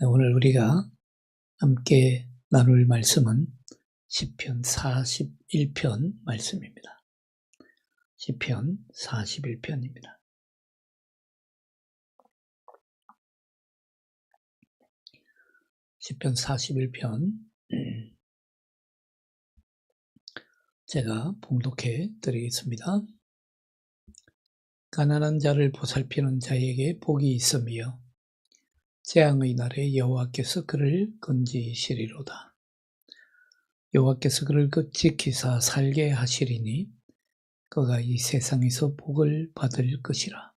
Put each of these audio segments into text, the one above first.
네, 오늘 우리가 함께 나눌 말씀은 시편 41편 말씀입니다. 시편 41편입니다. 시편 41편 제가 봉독해 드리겠습니다. 가난한 자를 보살피는 자에게 복이 있으며 재앙의 날에 여호와께서 그를 건지시리로다. 여호와께서 그를 지키사 살게 하시리니 그가 이 세상에서 복을 받을 것이라.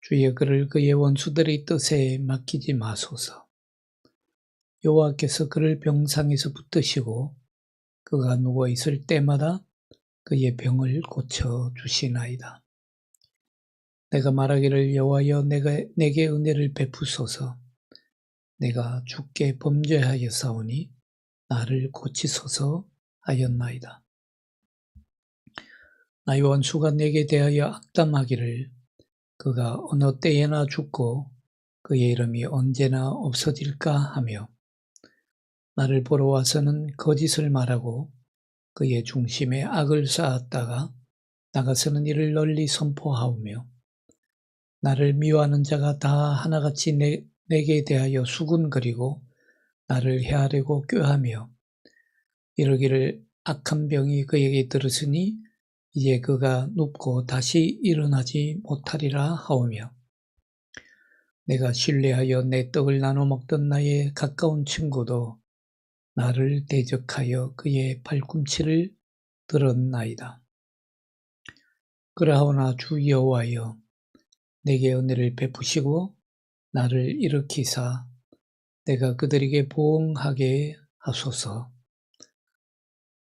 주여 그를 그의 원수들의 뜻에 맡기지 마소서. 여호와께서 그를 병상에서 붙드시고 그가 누워있을 때마다 그의 병을 고쳐주시나이다. 내가 말하기를 여호와여 내게 은혜를 베푸소서. 내가 주께 범죄하였사오니 나를 고치소서 하였나이다. 나의 원수가 내게 대하여 악담하기를 그가 어느 때에나 죽고 그의 이름이 언제나 없어질까 하며 나를 보러 와서는 거짓을 말하고 그의 중심에 악을 쌓았다가 나가서는 이를 널리 선포하오며 나를 미워하는 자가 다 하나같이 내게 대하여 수군거리고 나를 헤아리고 꾀하며 이르기를 악한 병이 그에게 들었으니 이제 그가 눕고 다시 일어나지 못하리라 하오며 내가 신뢰하여 내 떡을 나눠 먹던 나의 가까운 친구도 나를 대적하여 그의 발꿈치를 들었나이다. 그러하오나 주 여호와여 내게 은혜를 베푸시고 나를 일으키사 내가 그들에게 보응하게 하소서.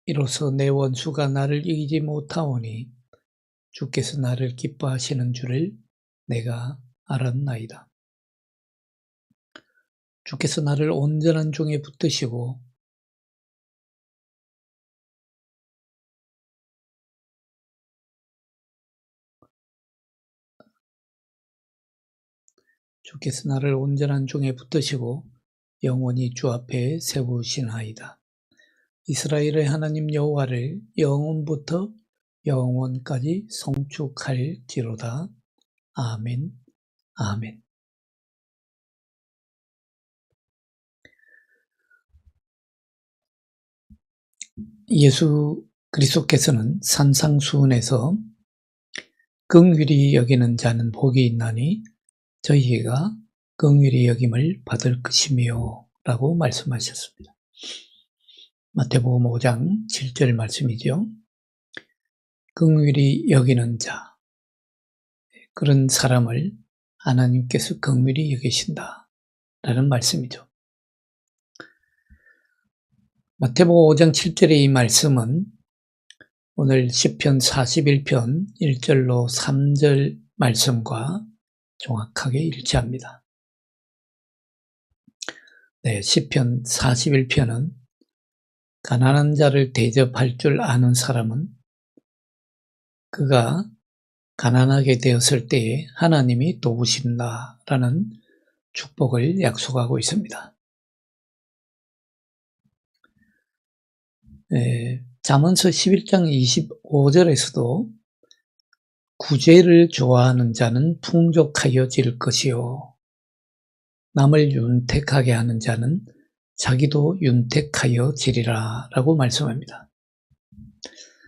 이로써 내 원수가 나를 이기지 못하오니 주께서 나를 기뻐하시는 줄을 내가 알았나이다. 주께서 나를 온전한 종에 붙드시고 영원히 주 앞에 세우시나이다. 이스라엘의 하나님 여호와를 영원부터 영원까지 송축할지로다. 아멘, 아멘. 예수 그리스도께서는 산상수훈에서 긍휼히 여기는 자는 복이 있나니 저희가 긍휼히 여김을 받을 것이며 라고 말씀하셨습니다. 마태복음 5장 7절 말씀이죠. 긍휼히 여기는 자, 그런 사람을 하나님께서 긍휼히 여기신다 라는 말씀이죠. 마태복음 5장 7절의 이 말씀은 오늘 시편 41편 1절로 3절 말씀과 정확하게 일치합니다. 네, 시편 41편은 가난한 자를 대접할 줄 아는 사람은 그가 가난하게 되었을 때에 하나님이 도우신다라는 축복을 약속하고 있습니다. 잠언서 11장 25절에서도 구제를 좋아하는 자는 풍족하여질 것이요 남을 윤택하게 하는 자는 자기도 윤택하여지리라 라고 말씀합니다.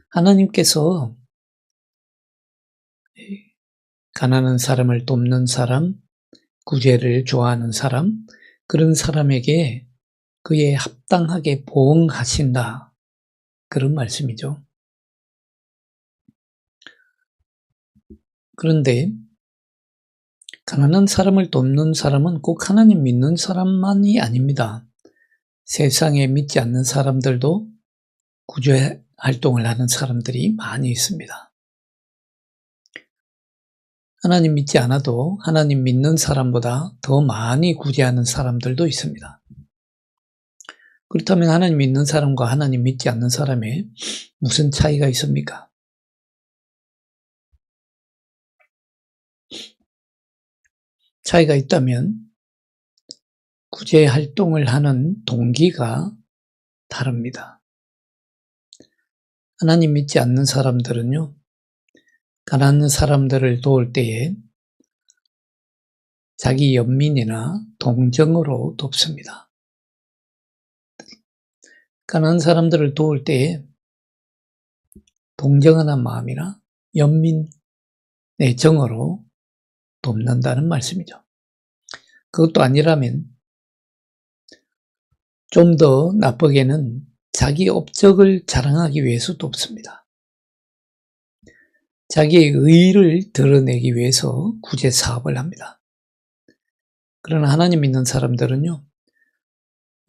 하나님께서 가난한 사람을 돕는 사람, 구제를 좋아하는 사람, 그런 사람에게 그에 합당하게 보응하신다. 그런 말씀이죠. 그런데 가난한 사람을 돕는 사람은 꼭 하나님 믿는 사람만이 아닙니다. 세상에 믿지 않는 사람들도 구제 활동을 하는 사람들이 많이 있습니다. 하나님 믿지 않아도 하나님 믿는 사람보다 더 많이 구제하는 사람들도 있습니다. 그렇다면 하나님 믿는 사람과 하나님 믿지 않는 사람에 무슨 차이가 있습니까? 차이가 있다면 구제 활동을 하는 동기가 다릅니다. 하나님 믿지 않는 사람들은요, 가난한 사람들을 도울 때에 자기 연민이나 동정으로 돕습니다. 가난한 사람들을 도울 때에 동정하는 마음이나 연민의 정으로 돕는다는 말씀이죠. 그것도 아니라면 좀 더 나쁘게는 자기 업적을 자랑하기 위해서 돕습니다. 자기의 의의를 드러내기 위해서 구제 사업을 합니다. 그러나 하나님 믿는 사람들은요,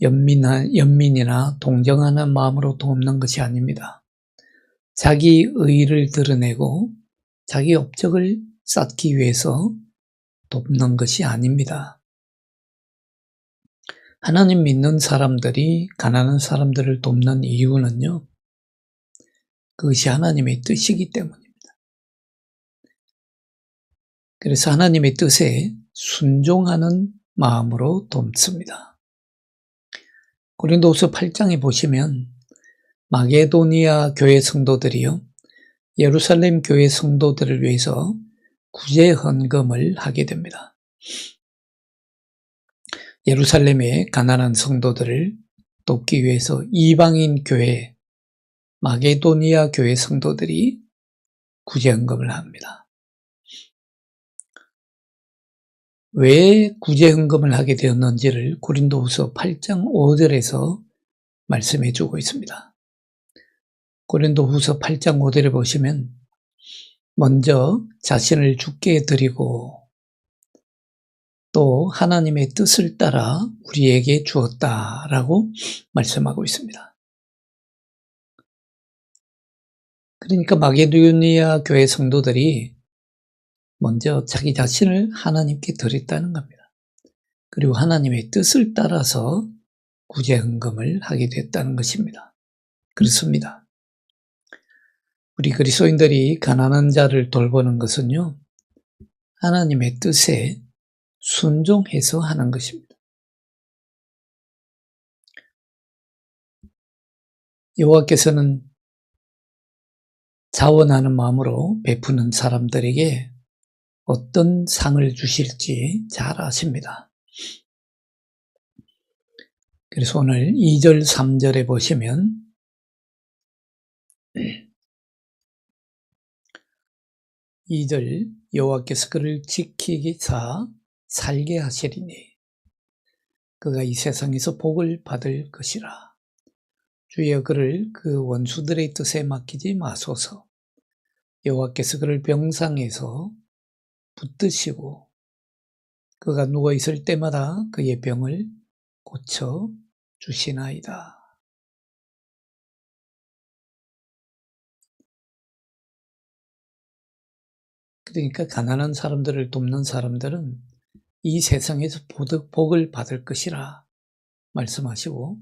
연민이나 동정하는 마음으로 돕는 것이 아닙니다. 자기 의의를 드러내고 자기 업적을 쌓기 위해서 돕는 것이 아닙니다. 하나님 믿는 사람들이 가난한 사람들을 돕는 이유는요, 그것이 하나님의 뜻이기 때문입니다. 그래서 하나님의 뜻에 순종하는 마음으로 돕습니다. 고린도후서 8장에 보시면 마게도니아 교회 성도들이요, 예루살렘 교회 성도들을 위해서 구제 헌금을 하게 됩니다. 예루살렘의 가난한 성도들을 돕기 위해서 이방인 교회, 마게도니아 교회 성도들이 구제 헌금을 합니다. 왜 구제 헌금을 하게 되었는지를 고린도후서 8장 5절에서 말씀해 주고 있습니다. 고린도후서 8장 5절에 보시면 먼저 자신을 주께 드리고 또 하나님의 뜻을 따라 우리에게 주었다라고 말씀하고 있습니다. 그러니까 마게도니아 교회 성도들이 먼저 자기 자신을 하나님께 드렸다는 겁니다. 그리고 하나님의 뜻을 따라서 구제 헌금을 하게 됐다는 것입니다. 그렇습니다. 우리 그리스도인들이 가난한 자를 돌보는 것은요, 하나님의 뜻에 순종해서 하는 것입니다. 여호와께서는 자원하는 마음으로 베푸는 사람들에게 어떤 상을 주실지 잘 아십니다. 그래서 오늘 2절, 3절에 보시면 2절 여호와께서 그를 지키기사 살게 하시리니 그가 이 세상에서 복을 받을 것이라. 주여 그를 그 원수들의 뜻에 맡기지 마소서. 여호와께서 그를 병상에서 붙드시고 그가 누워있을 때마다 그의 병을 고쳐 주시나이다. 그러니까 가난한 사람들을 돕는 사람들은 이 세상에서 복을 받을 것이라 말씀하시고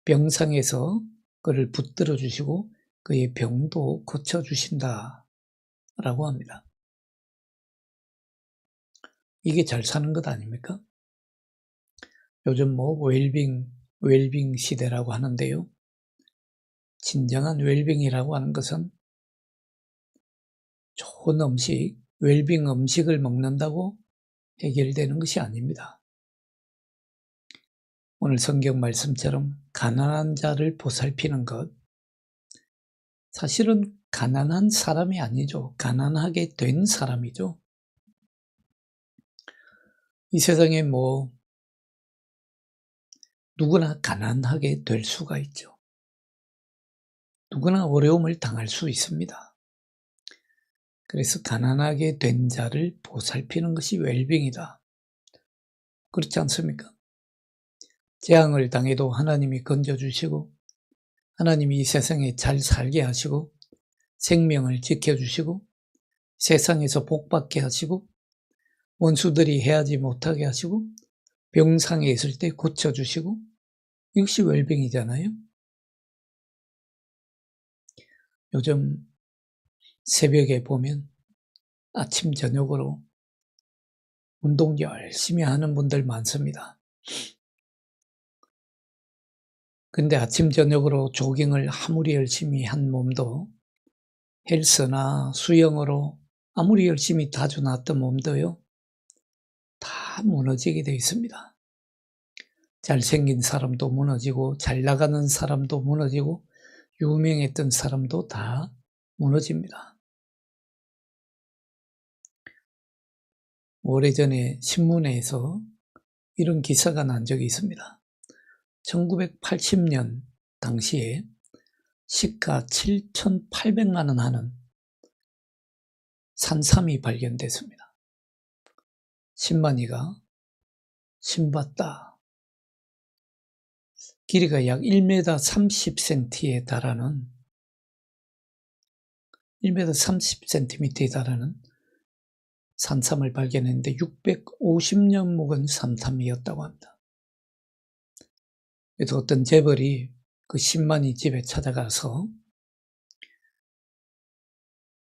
병상에서 그를 붙들어 주시고 그의 병도 고쳐 주신다 라고 합니다. 이게 잘 사는 것 아닙니까? 요즘 웰빙 시대라고 하는데요. 진정한 웰빙이라고 하는 것은 좋은 음식, 웰빙 음식을 먹는다고 해결되는 것이 아닙니다. 오늘 성경 말씀처럼 가난한 자를 보살피는 것, 사실은 가난한 사람이 아니죠. 가난하게 된 사람이죠. 이 세상에 누구나 가난하게 될 수가 있죠. 누구나 어려움을 당할 수 있습니다. 그래서 가난하게 된 자를 보살피는 것이 웰빙이다. 그렇지 않습니까? 재앙을 당해도 하나님이 건져주시고 하나님이 이 세상에 잘 살게 하시고 생명을 지켜주시고 세상에서 복받게 하시고 원수들이 해하지 못하게 하시고 병상에 있을 때 고쳐주시고 이것이 웰빙이잖아요. 요즘 새벽에 보면 아침 저녁으로 운동 열심히 하는 분들 많습니다. 근데 아침 저녁으로 조깅을 아무리 열심히 한 몸도 헬스나 수영으로 아무리 열심히 다져놨던 몸도요, 다 무너지게 돼 있습니다. 잘생긴 사람도 무너지고 잘 나가는 사람도 무너지고 유명했던 사람도 다 무너집니다. 오래전에 신문에서 이런 기사가 난 적이 있습니다. 1980년 당시에 시가 7,800만 원 하는 산삼이 발견됐습니다. 신만이가 신봤다. 길이가 약 1m 30cm에 달하는 1m 30cm에 달하는 산삼을 발견했는데 650년 묵은 산삼이었다고 합니다. 그래서 어떤 재벌이 그 신만이 집에 찾아가서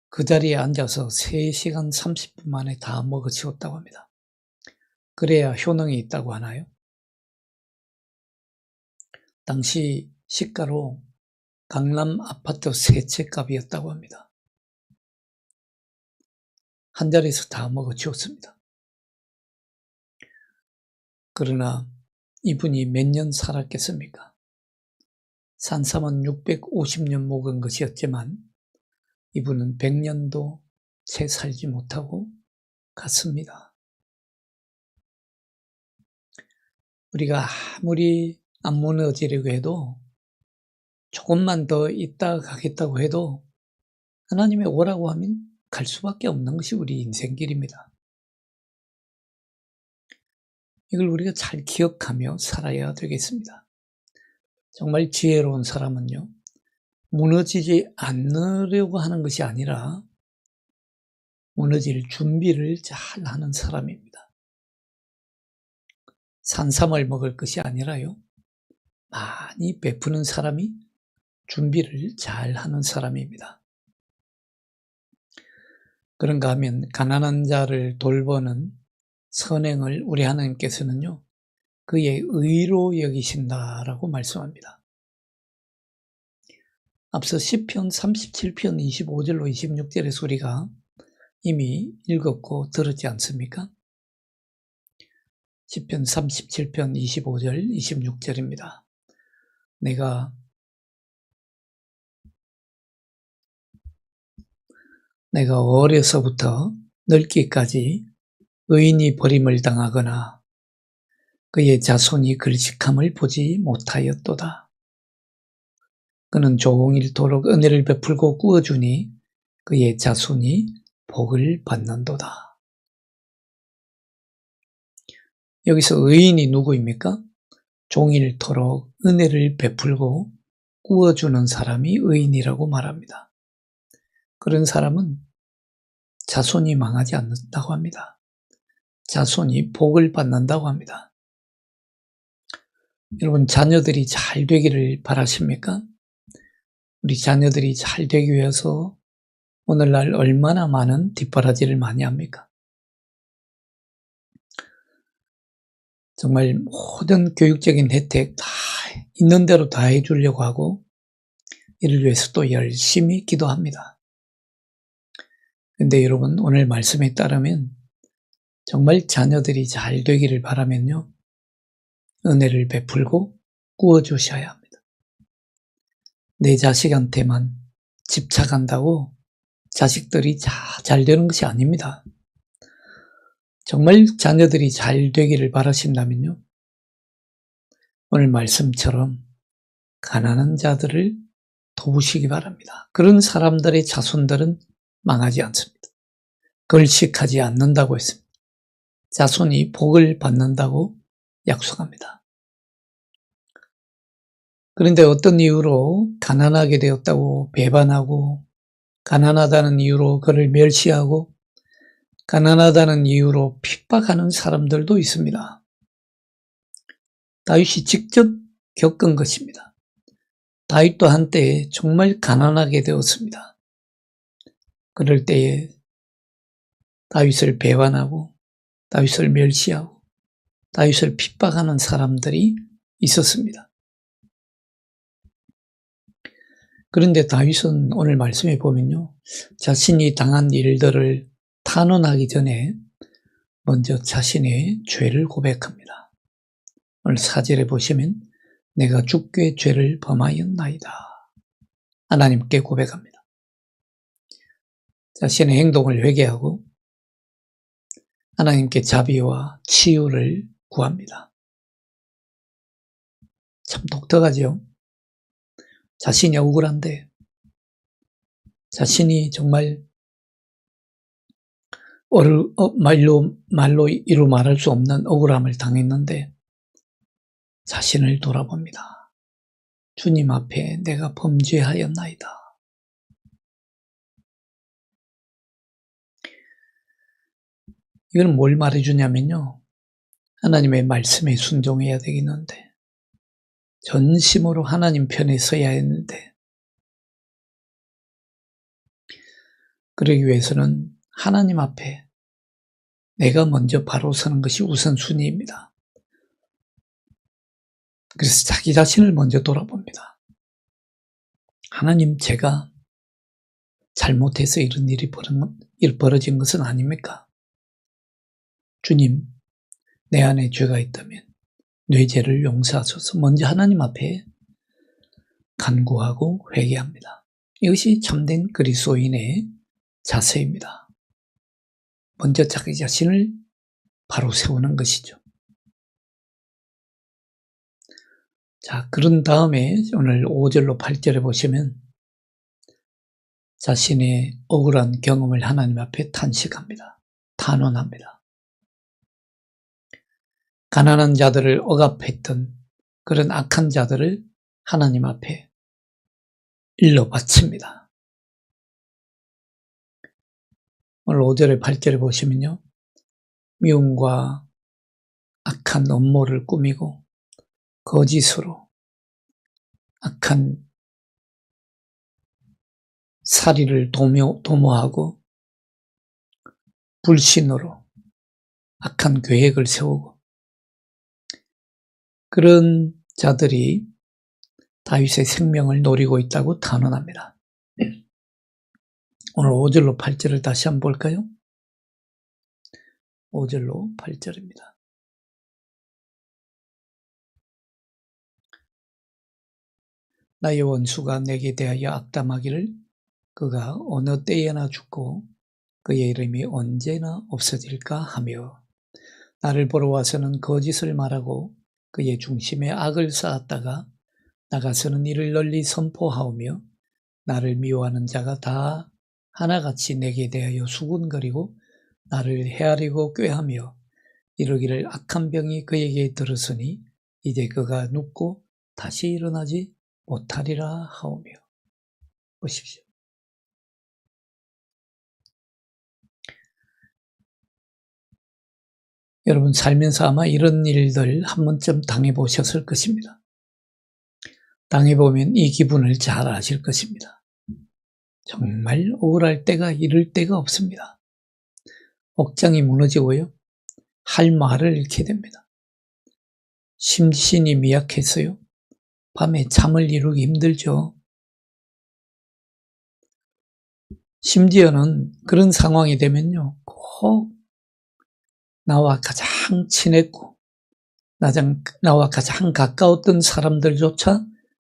그 자리에 앉아서 3시간 30분 만에 다 먹어치웠다고 합니다. 그래야 효능이 있다고 하나요? 당시 시가로 강남 아파트 3채 값이었다고 합니다. 한 자리에서 다 먹어치웠습니다. 그러나 이분이 몇 년 살았겠습니까? 산삼은 650년 묵은 것이었지만 이분은 100년도 채 살지 못하고 갔습니다. 우리가 아무리 안 무너지려고 해도 조금만 더 있다가 가겠다고 해도 하나님의 오라고 하면 갈 수밖에 없는 것이 우리 인생길입니다. 이걸 우리가 잘 기억하며 살아야 되겠습니다. 정말 지혜로운 사람은요, 무너지지 않으려고 하는 것이 아니라 무너질 준비를 잘 하는 사람입니다. 산삼을 먹을 것이 아니라요, 많이 베푸는 사람이 준비를 잘 하는 사람입니다. 그런가 하면 가난한 자를 돌보는 선행을 우리 하나님께서는요, 그의 의로 여기신다라고 말씀합니다. 앞서 시편 37편 25절로 26절에서 우리가 이미 읽었고 들었지 않습니까? 시편 37편 25절 26절입니다. 내가 어려서부터 늙기까지 의인이 버림을 당하거나 그의 자손이 글식함을 보지 못하였도다. 그는 종일토록 은혜를 베풀고 꾸어주니 그의 자손이 복을 받는도다. 여기서 의인이 누구입니까? 종일토록 은혜를 베풀고 꾸어주는 사람이 의인이라고 말합니다. 그런 사람은 자손이 망하지 않는다고 합니다. 자손이 복을 받는다고 합니다. 여러분, 자녀들이 잘 되기를 바라십니까? 우리 자녀들이 잘 되기 위해서 오늘날 얼마나 많은 뒷바라지를 많이 합니까? 정말 모든 교육적인 혜택 다 있는 대로 다 해주려고 하고 이를 위해서 또 열심히 기도합니다. 근데 여러분, 오늘 말씀에 따르면 정말 자녀들이 잘 되기를 바라면요, 은혜를 베풀고 꾸어주셔야 합니다. 내 자식한테만 집착한다고 자식들이 잘 되는 것이 아닙니다. 정말 자녀들이 잘 되기를 바라신다면요, 오늘 말씀처럼 가난한 자들을 도우시기 바랍니다. 그런 사람들의 자손들은 망하지 않습니다. 걸식하지 않는다고 했습니다. 자손이 복을 받는다고 약속합니다. 그런데 어떤 이유로 가난하게 되었다고 배반하고, 가난하다는 이유로 그를 멸시하고, 가난하다는 이유로 핍박하는 사람들도 있습니다. 다윗이 직접 겪은 것입니다. 다윗도 한때 정말 가난하게 되었습니다. 그럴 때에 다윗을 배반하고 다윗을 멸시하고 다윗을 핍박하는 사람들이 있었습니다. 그런데 다윗은 오늘 말씀에 보면요, 자신이 당한 일들을 탄원하기 전에 먼저 자신의 죄를 고백합니다. 오늘 4절에 보시면 내가 주께 죄를 범하였나이다. 하나님께 고백합니다. 자신의 행동을 회개하고 하나님께 자비와 치유를 구합니다. 참 독특하죠? 자신이 억울한데, 자신이 정말 말로 이루 말할 수 없는 억울함을 당했는데 자신을 돌아봅니다. 주님 앞에 내가 범죄하였나이다. 이건 뭘 말해주냐면요, 하나님의 말씀에 순종해야 되겠는데, 전심으로 하나님 편에 서야 했는데, 그러기 위해서는 하나님 앞에 내가 먼저 바로 서는 것이 우선순위입니다. 그래서 자기 자신을 먼저 돌아봅니다. 하나님, 제가 잘못해서 이런 일이 벌어진 것은 아닙니까? 주님, 내 안에 죄가 있다면 내 죄를 용서하소서. 먼저 하나님 앞에 간구하고 회개합니다. 이것이 참된 그리스도인의 자세입니다. 먼저 자기 자신을 바로 세우는 것이죠. 자, 그런 다음에 오늘 5절로 8절에 보시면 자신의 억울한 경험을 하나님 앞에 탄식합니다. 탄원합니다. 가난한 자들을 억압했던 그런 악한 자들을 하나님 앞에 일러 바칩니다. 오늘 5절에 8절에 보시면요, 미움과 악한 음모를 꾸미고 거짓으로 악한 살인을 도모하고 불신으로 악한 계획을 세우고, 그런 자들이 다윗의 생명을 노리고 있다고 탄원합니다. 오늘 5절로 8절을 다시 한번 볼까요? 5절로 8절입니다. 나의 원수가 내게 대하여 악담하기를 그가 어느 때에나 죽고 그의 이름이 언제나 없어질까 하며, 나를 보러 와서는 거짓을 말하고 그의 중심에 악을 쌓았다가 나가서는 이를 널리 선포하오며, 나를 미워하는 자가 다 하나같이 내게 대하여 수군거리고 나를 헤아리고 꾀하며 이르기를 악한 병이 그에게 들었으니 이제 그가 눕고 다시 일어나지 못하리라 하오며. 보십시오. 여러분 살면서 아마 이런 일들 한 번쯤 당해보셨을 것입니다. 당해보면 이 기분을 잘 아실 것입니다. 정말 억울할 때가 이럴 때가 없습니다. 억장이 무너지고요, 할 말을 잃게 됩니다. 심신이 미약해서요, 밤에 잠을 이루기 힘들죠. 심지어는 그런 상황이 되면요, 꼭 나와 가장 친했고 나와 가장 가까웠던 사람들조차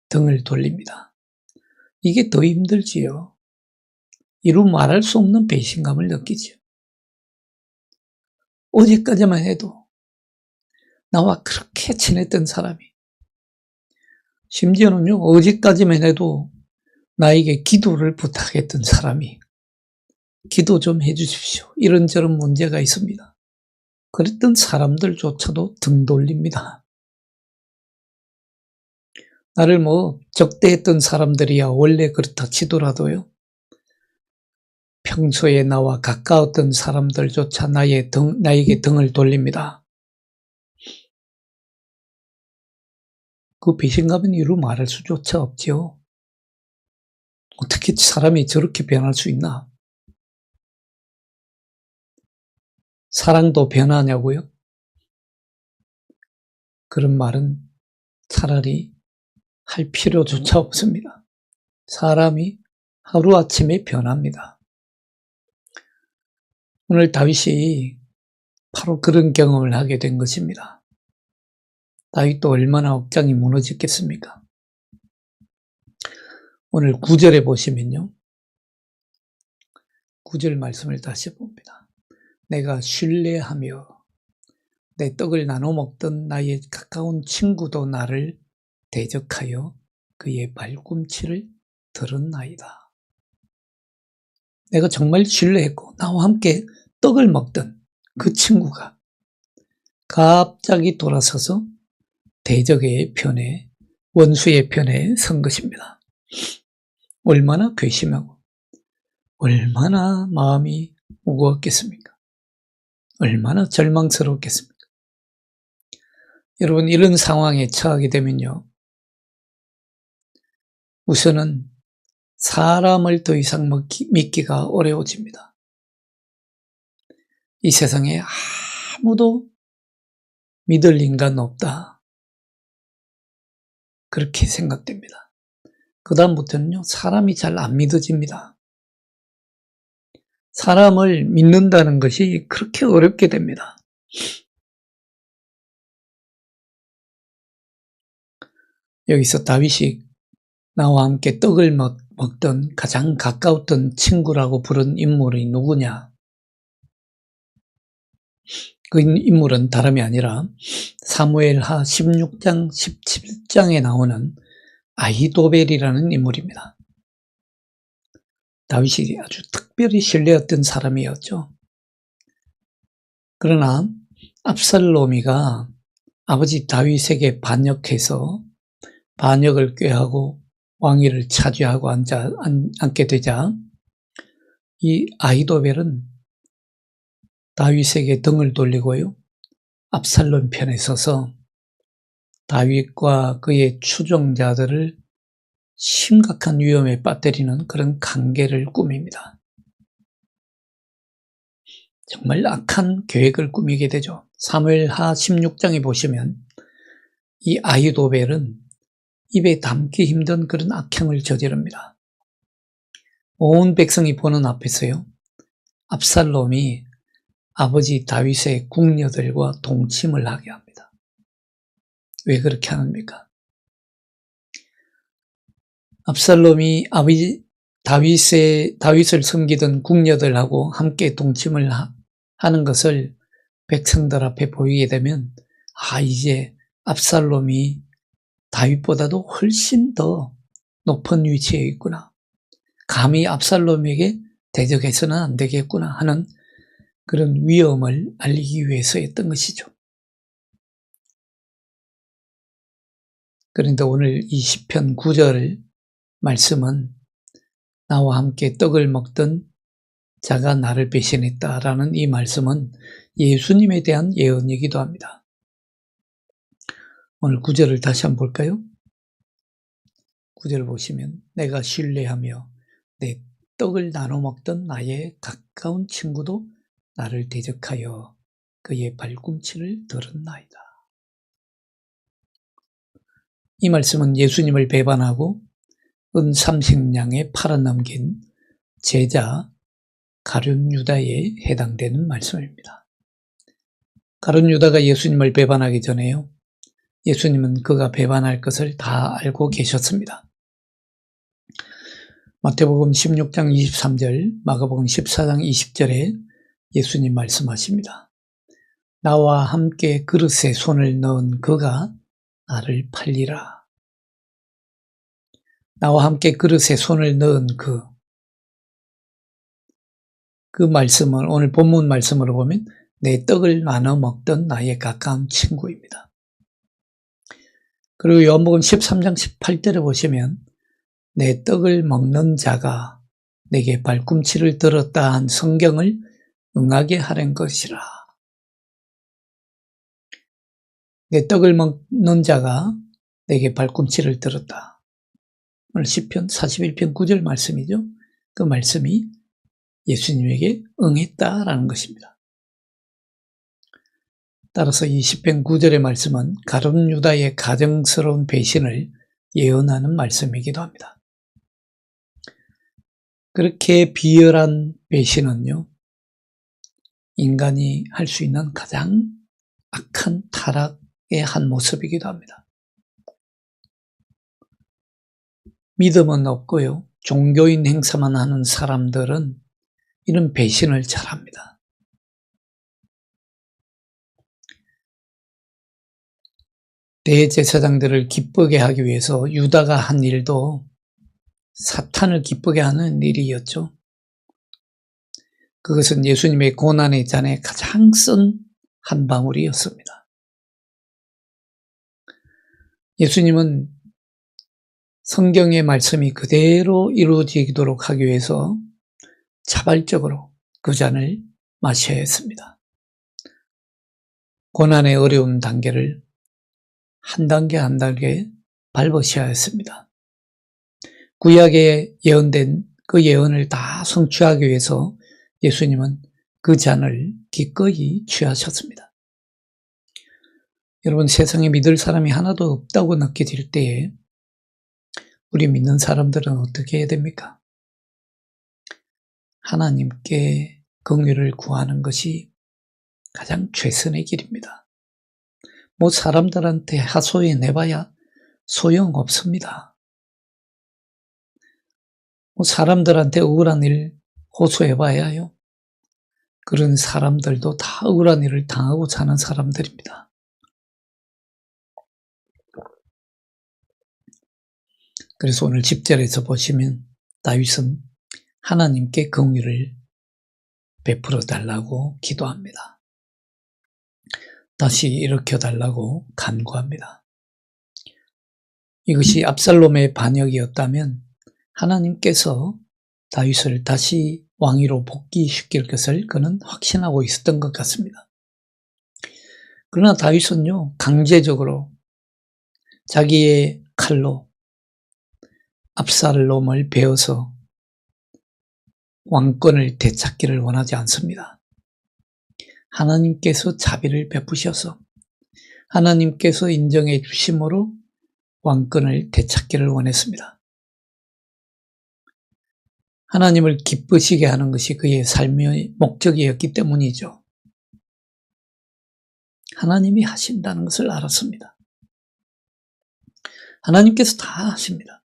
등을 돌립니다. 이게 더 힘들지요. 이루 말할 수 없는 배신감을 느끼죠. 어제까지만 해도 나와 그렇게 친했던 사람이, 심지어는요, 어제까지만 해도 나에게 기도를 부탁했던 사람이 기도 좀 해주십시오, 이런저런 문제가 있습니다. 그랬던 사람들조차도 등 돌립니다. 나를 적대했던 사람들이야 원래 그렇다 치더라도요, 평소에 나와 가까웠던 사람들조차 나에게 등을 돌립니다. 그 배신감은 이루 말할 수조차 없죠. 어떻게 사람이 저렇게 변할 수 있나? 사랑도 변하냐고요? 그런 말은 차라리 할 필요조차 없습니다. 사람이 하루아침에 변합니다. 오늘 다윗이 바로 그런 경험을 하게 된 것입니다. 다윗도 얼마나 억장이 무너졌겠습니까? 오늘 9절에 보시면요. 9절 말씀을 다시 봅니다. 내가 신뢰하며 내 떡을 나눠 먹던 나의 가까운 친구도 나를 대적하여 그의 발꿈치를 들었나이다. 내가 정말 신뢰했고 나와 함께 떡을 먹던 그 친구가 갑자기 돌아서서 대적의 편에, 원수의 편에 선 것입니다. 얼마나 괘씸하고 얼마나 마음이 무거웠겠습니까? 얼마나 절망스러웠겠습니까? 여러분, 이런 상황에 처하게 되면요, 우선은 사람을 더 이상 믿기가 어려워집니다. 이 세상에 아무도 믿을 인간 없다, 그렇게 생각됩니다. 그 다음부터는요, 사람이 잘 안 믿어집니다. 사람을 믿는다는 것이 그렇게 어렵게 됩니다. 여기서 다윗이 나와 함께 떡을 먹던 가장 가까웠던 친구라고 부른 인물이 누구냐? 그 인물은 다름이 아니라 사무엘하 16장, 17장에 나오는 아히도벨이라는 인물입니다. 다윗이 아주 특별히 신뢰했던 사람이었죠. 그러나 압살롬이가 아버지 다윗에게 반역해서 반역을 꾀하고 왕위를 차지하고 앉게 되자 이 아히도벨은 다윗에게 등을 돌리고요, 압살롬 편에 서서 다윗과 그의 추종자들을 심각한 위험에 빠뜨리는 그런 관계를 꾸밉니다. 정말 악한 계획을 꾸미게 되죠. 사무엘하 16장에 보시면 이 아히도벨은 입에 담기 힘든 그런 악행을 저지릅니다. 온 백성이 보는 앞에서요, 압살롬이 아버지 다윗의 궁녀들과 동침을 하게 합니다. 왜 그렇게 합니까? 압살롬이 아버지 다윗을 섬기던 궁녀들하고 함께 동침을 하는 것을 백성들 앞에 보이게 되면, 이제 압살롬이 다윗보다도 훨씬 더 높은 위치에 있구나, 감히 압살롬에게 대적해서는 안 되겠구나 하는 그런 위험을 알리기 위해서였던 것이죠. 그런데 오늘 이 시편 9절 말씀은 나와 함께 떡을 먹던 자가 나를 배신했다라는 이 말씀은 예수님에 대한 예언이기도 합니다. 오늘 9절을 다시 한번 볼까요? 9절을 보시면 내가 신뢰하며 내 떡을 나눠 먹던 나의 가까운 친구도 나를 대적하여 그의 발꿈치를 들었나이다. 이 말씀은 예수님을 배반하고 은삼식량에 팔아넘긴 제자 가룟 유다에 해당되는 말씀입니다. 가룟 유다가 예수님을 배반하기 전에요, 예수님은 그가 배반할 것을 다 알고 계셨습니다. 마태복음 16장 23절, 마가복음 14장 20절에 예수님 말씀하십니다. 나와 함께 그릇에 손을 넣은 그가 나를 팔리라. 나와 함께 그릇에 손을 넣은 그 말씀을 오늘 본문 말씀으로 보면 내 떡을 나눠 먹던 나의 가까운 친구입니다. 그리고 요한복음 13장 18절에 보시면 내 떡을 먹는 자가 내게 발꿈치를 들었다 한 성경을 응하게 하는 것이라. 내 떡을 먹는 자가 내게 발꿈치를 들었다. 오늘 시편 41편 9절 말씀이죠. 그 말씀이 예수님에게 응했다라는 것입니다. 따라서 이 시편 9절의 말씀은 가룟 유다의 가정스러운 배신을 예언하는 말씀이기도 합니다. 그렇게 비열한 배신은요, 인간이 할 수 있는 가장 악한 타락의 한 모습이기도 합니다. 믿음은 없고요, 종교인 행사만 하는 사람들은 이런 배신을 잘합니다. 대제사장들을 기쁘게 하기 위해서 유다가 한 일도 사탄을 기쁘게 하는 일이었죠. 그것은 예수님의 고난의 잔에 가장 쓴 한 방울이었습니다. 예수님은 성경의 말씀이 그대로 이루어지도록 하기 위해서 자발적으로 그 잔을 마셔야 했습니다. 고난의 어려운 단계를 한 단계 한 단계 밟으셔야 했습니다. 구약에 예언된 그 예언을 다 성취하기 위해서 예수님은 그 잔을 기꺼이 취하셨습니다. 여러분, 세상에 믿을 사람이 하나도 없다고 느껴질 때에 우리 믿는 사람들은 어떻게 해야 됩니까? 하나님께 긍휼을 구하는 것이 가장 최선의 길입니다. 뭐 사람들한테 하소연해봐야 소용없습니다. 뭐 사람들한테 억울한 일 호소해봐야요, 그런 사람들도 다 억울한 일을 당하고 사는 사람들입니다. 그래서 오늘 10절에서 보시면 다윗은 하나님께 긍휼을 베풀어 달라고 기도합니다. 다시 일으켜달라고 간구합니다. 이것이 압살롬의 반역이었다면 하나님께서 다윗을 다시 왕위로 복귀시킬 것을 그는 확신하고 있었던 것 같습니다. 그러나 다윗은요, 강제적으로 자기의 칼로 압살롬을 베어서 왕권을 되찾기를 원하지 않습니다. 하나님께서 자비를 베푸셔서 하나님께서 인정해 주심으로 왕권을 되찾기를 원했습니다. 하나님을 기쁘시게 하는 것이 그의 삶의 목적이었기 때문이죠. 하나님이 하신다는 것을 알았습니다. 하나님께서 다 하십니다.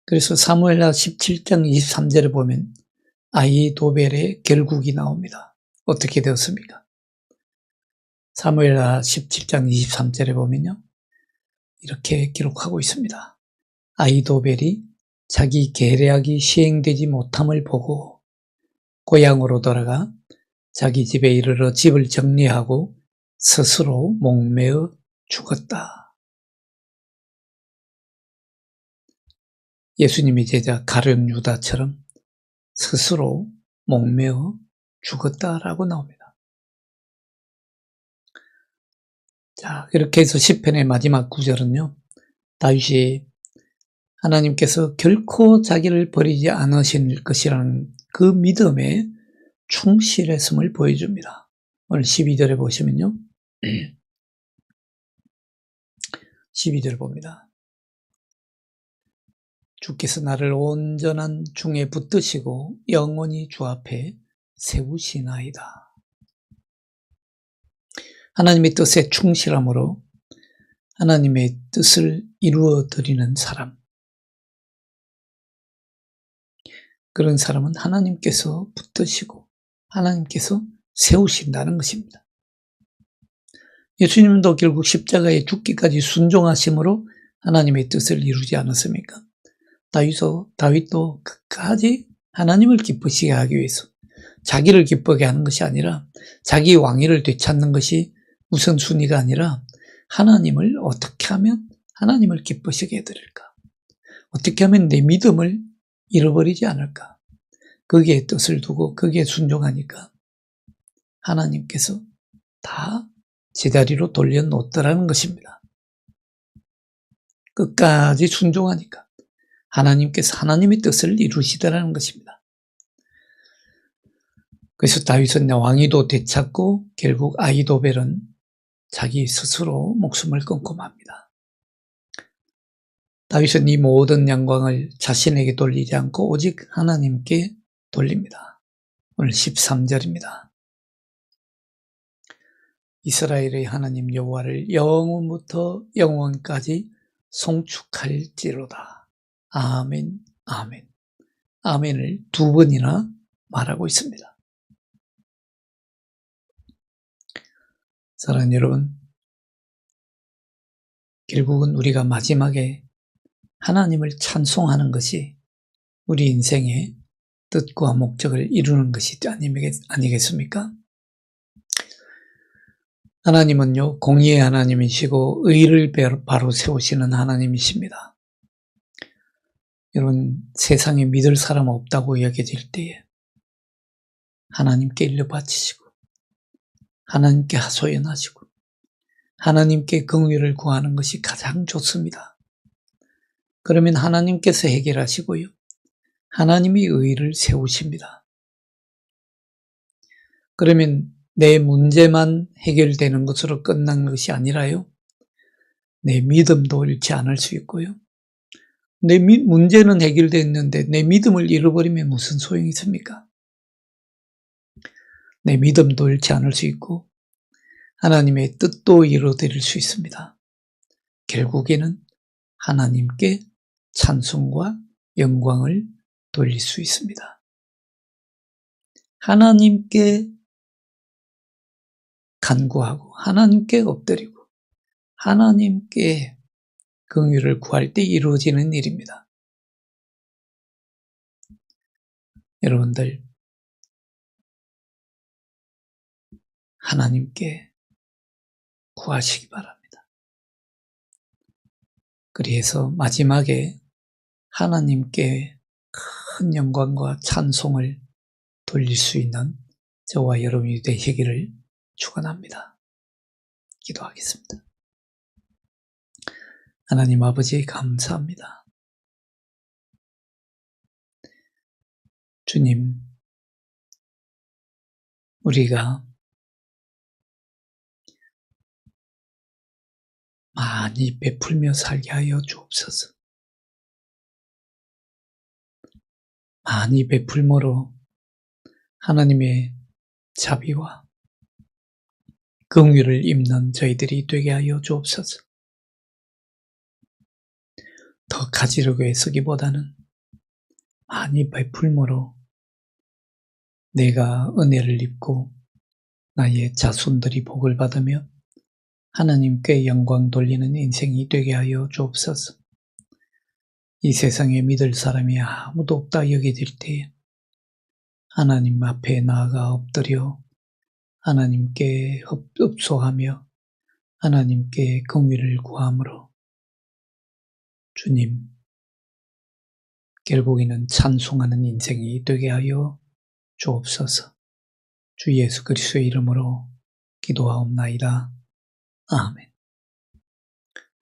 그래서 사무엘하 17장 23절에 보면 아히도벨의 결국이 나옵니다. 어떻게 되었습니까? 사무엘하 17장 23절에 보면요, 이렇게 기록하고 있습니다. 아히도벨이 자기 계략이 시행되지 못함을 보고 고향으로 돌아가 자기 집에 이르러 집을 정리하고 스스로 목매어 죽었다. 예수님의 제자 가룟 유다처럼 스스로 목매어 죽었다라고 나옵니다. 자, 이렇게 해서 시편의 마지막 구절은요, 다윗이 하나님께서 결코 자기를 버리지 않으실 것이라는 그 믿음에 충실했음을 보여줍니다. 오늘 12절에 보시면요, 12절 봅니다. 주께서 나를 온전한 중에 붙드시고 영원히 주 앞에 세우시나이다. 하나님의 뜻에 충실함으로 하나님의 뜻을 이루어 드리는 사람, 그런 사람은 하나님께서 붙드시고 하나님께서 세우신다는 것입니다. 예수님도 결국 십자가에 죽기까지 순종하심으로 하나님의 뜻을 이루지 않았습니까? 다윗도 끝까지 하나님을 기쁘시게 하기 위해서 자기를 기쁘게 하는 것이 아니라 자기 왕위를 되찾는 것이 우선순위가 아니라 하나님을 어떻게 하면 하나님을 기쁘시게 해드릴까? 어떻게 하면 내 믿음을 잃어버리지 않을까? 거기에 뜻을 두고 거기에 순종하니까 하나님께서 다 제자리로 돌려놓더라는 것입니다. 끝까지 순종하니까 하나님께서 하나님의 뜻을 이루시더라는 것입니다. 그래서 다윗은 왕위도 되찾고 결국 아히도벨은 자기 스스로 목숨을 끊고 맙니다. 다윗은 이 모든 영광을 자신에게 돌리지 않고 오직 하나님께 돌립니다. 오늘 13절입니다. 이스라엘의 하나님 여호와를 영원부터 영원까지 송축할지로다. 아멘, 아멘. 아멘을 2번이나 말하고 있습니다. 사랑하는 여러분, 결국은 우리가 마지막에 하나님을 찬송하는 것이 우리 인생의 뜻과 목적을 이루는 것이 아니겠습니까? 하나님은요, 공의의 하나님이시고 의를 바로 세우시는 하나님이십니다. 여러분, 세상에 믿을 사람 없다고 여겨질 때에 하나님께 일러 바치시고 하나님께 하소연하시고 하나님께 긍휼을 구하는 것이 가장 좋습니다. 그러면 하나님께서 해결하시고요, 하나님이 의를 세우십니다. 그러면 내 문제만 해결되는 것으로 끝난 것이 아니라요, 내 믿음도 잃지 않을 수 있고요, 내 문제는 해결됐는데 내 믿음을 잃어버리면 무슨 소용이 있습니까? 내 믿음도 잃지 않을 수 있고 하나님의 뜻도 이루어드릴 수 있습니다. 결국에는 하나님께 찬송과 영광을 돌릴 수 있습니다. 하나님께 간구하고 하나님께 엎드리고 하나님께 긍휼을 구할 때 이루어지는 일입니다. 여러분들, 하나님께 구하시기 바랍니다. 그래서 마지막에 하나님께 큰 영광과 찬송을 돌릴 수 있는 저와 여러분이 되시기를 축원합니다. 기도하겠습니다. 하나님 아버지, 감사합니다. 주님, 우리가 많이 베풀며 살게 하여 주옵소서. 많이 베풀므로 하나님의 자비와 긍휼을 입는 저희들이 되게 하여 주옵소서. 더 가지려고 애쓰기보다는 많이 베풀므로 내가 은혜를 입고 나의 자손들이 복을 받으며 하나님께 영광 돌리는 인생이 되게 하여 주옵소서. 이 세상에 믿을 사람이 아무도 없다 여겨질 때에 하나님 앞에 나아가 엎드려 하나님께 흡소하며 하나님께 긍휼을 구함으로 주님, 결국에는 찬송하는 인생이 되게 하여 주옵소서. 주 예수 그리스도의 이름으로 기도하옵나이다. 아멘.